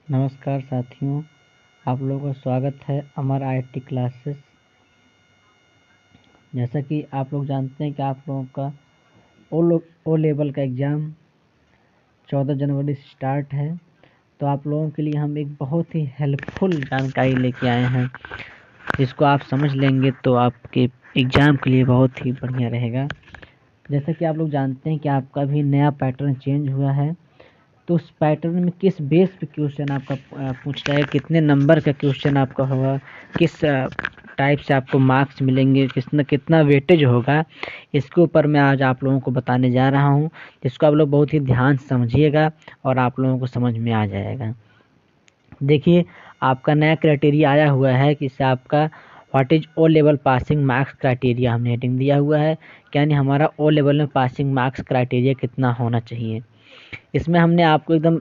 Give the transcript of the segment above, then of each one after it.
नमस्कार साथियों, आप लोगों का स्वागत है अमर आईटी क्लासेस। जैसा कि आप लोग जानते हैं कि आप लोगों का ओ लेवल का एग्ज़ाम 14 जनवरी से स्टार्ट है। तो आप लोगों के लिए हम एक बहुत ही हेल्पफुल जानकारी लेके आए हैं, जिसको आप समझ लेंगे तो आपके एग्ज़ाम के लिए बहुत ही बढ़िया रहेगा। जैसा कि आप लोग जानते हैं कि आपका भी नया पैटर्न चेंज हुआ है, तो उस पैटर्न में किस बेस पे क्वेश्चन आपका पूछता है, कितने नंबर का क्वेश्चन आपका होगा, किस टाइप से आपको मार्क्स मिलेंगे, कितना वेटेज होगा, इसके ऊपर मैं आज आप लोगों को बताने जा रहा हूं, जिसको आप लोग बहुत ही ध्यान से समझिएगा और आप लोगों को समझ में आ जाएगा। देखिए, आपका नया क्राइटेरिया आया हुआ है कि इससे आपका what is O level passing marks criteria हमने हेडिंग दिया हुआ है, यानी हमारा ओ लेवल में पासिंग मार्क्स क्राइटेरिया कितना होना चाहिए। इसमें हमने आपको एकदम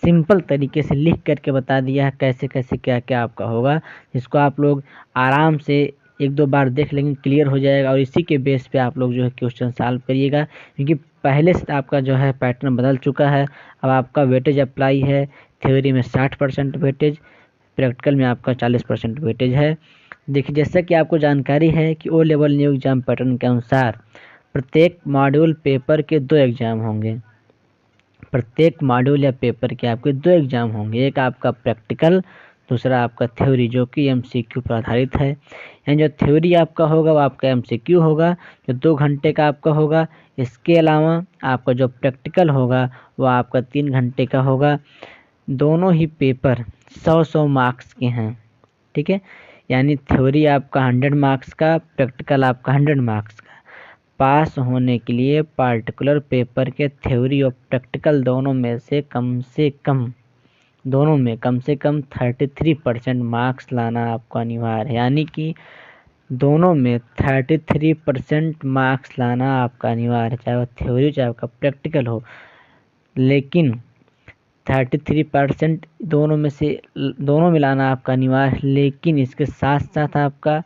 सिंपल तरीके से लिख करके बता दिया है कैसे कैसे क्या क्या आपका होगा, जिसको आप लोग आराम से एक दो बार देख लेंगे, क्लियर हो जाएगा और इसी के बेस पे आप लोग जो है क्वेश्चन सॉल्व करिएगा, क्योंकि पहले से आपका जो है पैटर्न बदल चुका है। अब आपका वेटेज अप्लाई है, थ्योरी में 60% वेटेज, प्रैक्टिकल में आपका 40% वेटेज है। देखिए, जैसा कि आपको जानकारी है कि O level new exam pattern के अनुसार प्रत्येक मॉड्यूल पेपर के 2 एग्ज़ाम होंगे। प्रत्येक मॉड्यूल या पेपर के आपके 2 एग्ज़ाम होंगे, एक आपका प्रैक्टिकल, दूसरा आपका थ्योरी, जो कि एमसीक्यू पर आधारित है। यानी जो थ्योरी आपका होगा वो आपका एमसीक्यू होगा, जो 2 घंटे का आपका होगा। इसके अलावा आपका जो प्रैक्टिकल होगा वो आपका 3 घंटे का होगा। दोनों ही पेपर 100-100 मार्क्स के हैं, ठीक है। यानी थ्योरी आपका 100 मार्क्स का, प्रैक्टिकल आपका 100 मार्क्स का। पास होने के लिए पार्टिकुलर पेपर के थ्योरी और प्रैक्टिकल दोनों में कम से कम 33% मार्क्स लाना आपको अनिवार्य है। यानी कि दोनों में 33% मार्क्स लाना आपका अनिवार्य है, चाहे वो थ्योरी चाहे आपका प्रैक्टिकल हो। लेकिन 33% दोनों में लाना आपका अनिवार्य है, लेकिन इसके साथ साथ आपका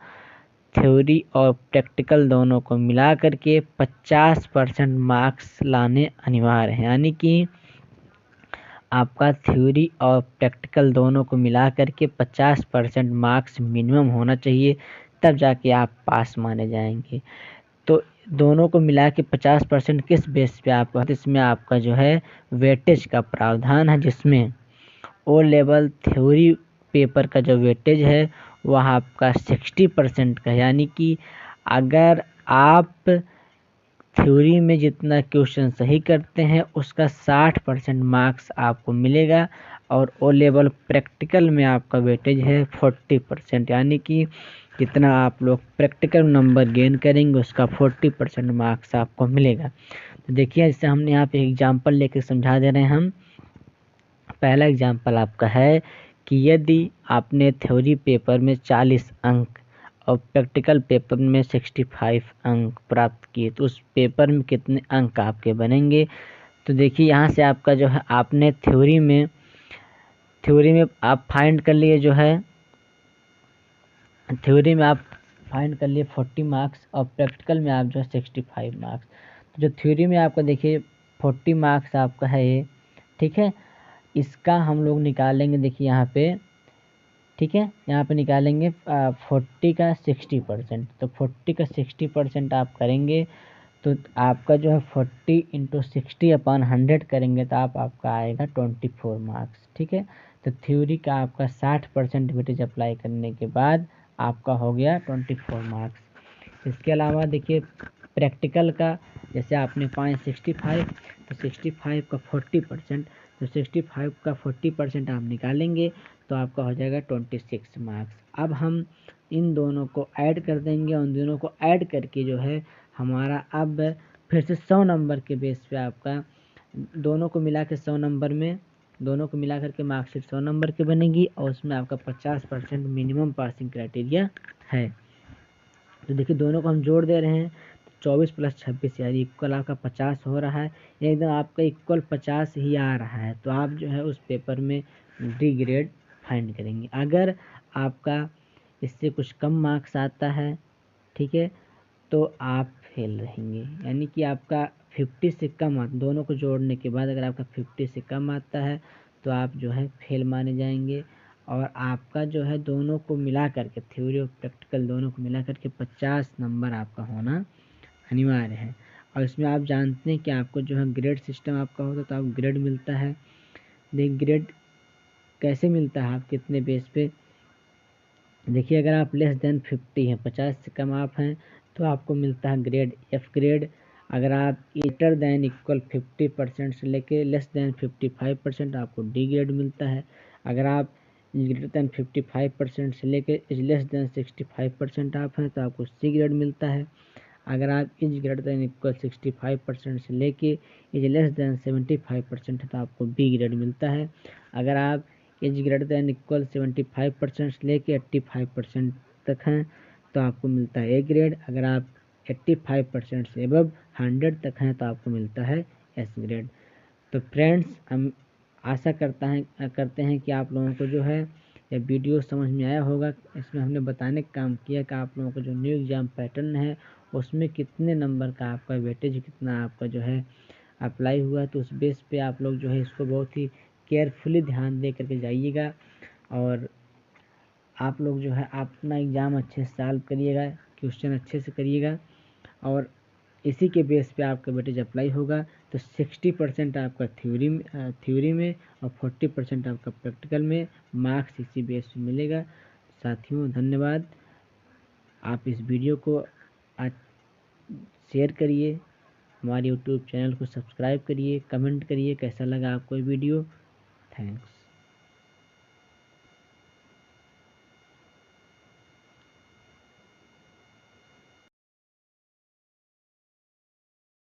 थ्योरी और प्रैक्टिकल दोनों को मिला करके 50% मार्क्स लाने अनिवार्य हैं। यानी कि आपका थ्योरी और प्रैक्टिकल दोनों को मिला करके 50% मार्क्स मिनिमम होना चाहिए, तब जाके आप पास माने जाएंगे। तो दोनों को मिला के 50% किस बेस पे आपका, इसमें आपका जो है वेटेज का प्रावधान है, जिसमें ओ लेवल थ्योरी पेपर का जो वेटेज है वह आपका 60% का है। यानी कि अगर आप थ्योरी में जितना क्वेश्चन सही करते हैं उसका 60% मार्क्स आपको मिलेगा, और ओ लेवल प्रैक्टिकल में आपका वेटेज है 40%। यानी कि जितना आप लोग प्रैक्टिकल नंबर गेन करेंगे उसका 40% मार्क्स आपको मिलेगा। तो देखिए, इससे हमने यहाँ पे एग्जाम्पल लेकर समझा दे रहे हैं हम। पहला एग्जाम्पल आपका है कि यदि आपने थ्योरी पेपर में 40 अंक और प्रैक्टिकल पेपर में 65 अंक प्राप्त किए, तो उस पेपर में कितने अंक आपके बनेंगे। तो देखिए, यहाँ से आपका जो है आपने थ्योरी में आप फाइंड कर लिए, जो है थ्योरी में आप फाइंड कर लिए 40 मार्क्स और प्रैक्टिकल में आप जो है 65 मार्क्स। तो जो थ्योरी में आपका देखिए 40 मार्क्स आपका है ये, ठीक है। इसका हम लोग निकालेंगे, देखिए यहाँ पे, ठीक है, यहाँ पे निकालेंगे 40 का 60%। तो 40 का 60% आप करेंगे तो आपका जो है 40 इंटू 60/100 करेंगे तो आपका आएगा 24 मार्क्स, ठीक है। तो थ्योरी का आपका 60% वेटेज अप्लाई करने के बाद आपका हो गया 24 मार्क्स। इसके अलावा देखिए प्रैक्टिकल का, जैसे आपने पाए 65, तो 65 का 40%, तो 65 का 40% आप निकालेंगे तो आपका हो जाएगा 26 मार्क्स। अब हम इन दोनों को ऐड कर देंगे, उन दोनों को ऐड करके जो है हमारा अब फिर से 100 नंबर के बेस पे आपका दोनों को मिला के 100 नंबर में, दोनों को मिला करके मार्कशीट 100 नंबर की बनेगी और उसमें आपका 50% मिनिमम पासिंग क्राइटेरिया है। तो देखिए, दोनों को हम जोड़ दे रहे हैं, 24 + 26 यानी इक्वल आपका 50 हो रहा है। एकदम आपका इक्वल 50 ही आ रहा है, तो आप जो है उस पेपर में डी ग्रेड फाइंड करेंगे। अगर आपका इससे कुछ कम मार्क्स आता है, ठीक है, तो आप फेल रहेंगे। यानी कि आपका 50 से कम आता, दोनों को जोड़ने के बाद अगर आपका 50 से कम आता है तो आप जो है फेल माने जाएंगे। और आपका जो है दोनों को मिला करके, थ्योरी और प्रैक्टिकल दोनों को मिला करके 50 नंबर आपका होना अनिवार्य है। और इसमें आप जानते हैं कि आपको जो है ग्रेड सिस्टम आपका होता है, तो आप ग्रेड मिलता है। देखिए ग्रेड कैसे मिलता है, आप कितने बेस पे, देखिए अगर आप लेस देन 50 हैं, 50 से कम आप हैं, तो आपको मिलता है ग्रेड एफ ग्रेड। अगर आप ग्रेटर देन इक्वल 50% से लेके लेस देन 55% आपको डी ग्रेड मिलता है। अगर आप ग्रेटर देन 55% से लेके लेस देन 65% आप हैं, तो आपको सी ग्रेड मिलता है। अगर आप इज ग्रेटर देन इक्वल 65% से लेके इज लेस देन 75% है, तो आपको बी ग्रेड मिलता है। अगर आप इज ग्रेटर देन इक्वल 75% से लेके 85% तक हैं, तो आपको मिलता है ए ग्रेड। अगर आप 85% से एबव 100 तक हैं, तो आपको मिलता है एस ग्रेड। तो फ्रेंड्स, हम आशा करते हैं कि आप लोगों को जो है यह वीडियो समझ में आया होगा। इसमें हमने बताने का काम किया कि आप लोगों को जो न्यू एग्ज़ाम पैटर्न है उसमें कितने नंबर का आपका वेटेज, कितना आपका जो है अप्लाई हुआ, तो उस बेस पे आप लोग जो है इसको बहुत ही केयरफुली ध्यान दे करके जाइएगा। और आप लोग जो है अपना एग्ज़ाम अच्छे से सॉल्व करिएगा, क्वेश्चन अच्छे से करिएगा, और इसी के बेस पे आपका वेटेज अप्लाई होगा। तो 60% आपका थ्योरी में और 40% आपका प्रैक्टिकल में मार्क्स इसी बेस पे मिलेगा। साथियों धन्यवाद। आप इस वीडियो को आज शेयर करिए, हमारे यूट्यूब चैनल को सब्सक्राइब करिए, कमेंट करिए कैसा लगा आपको वीडियो। थैंक्स।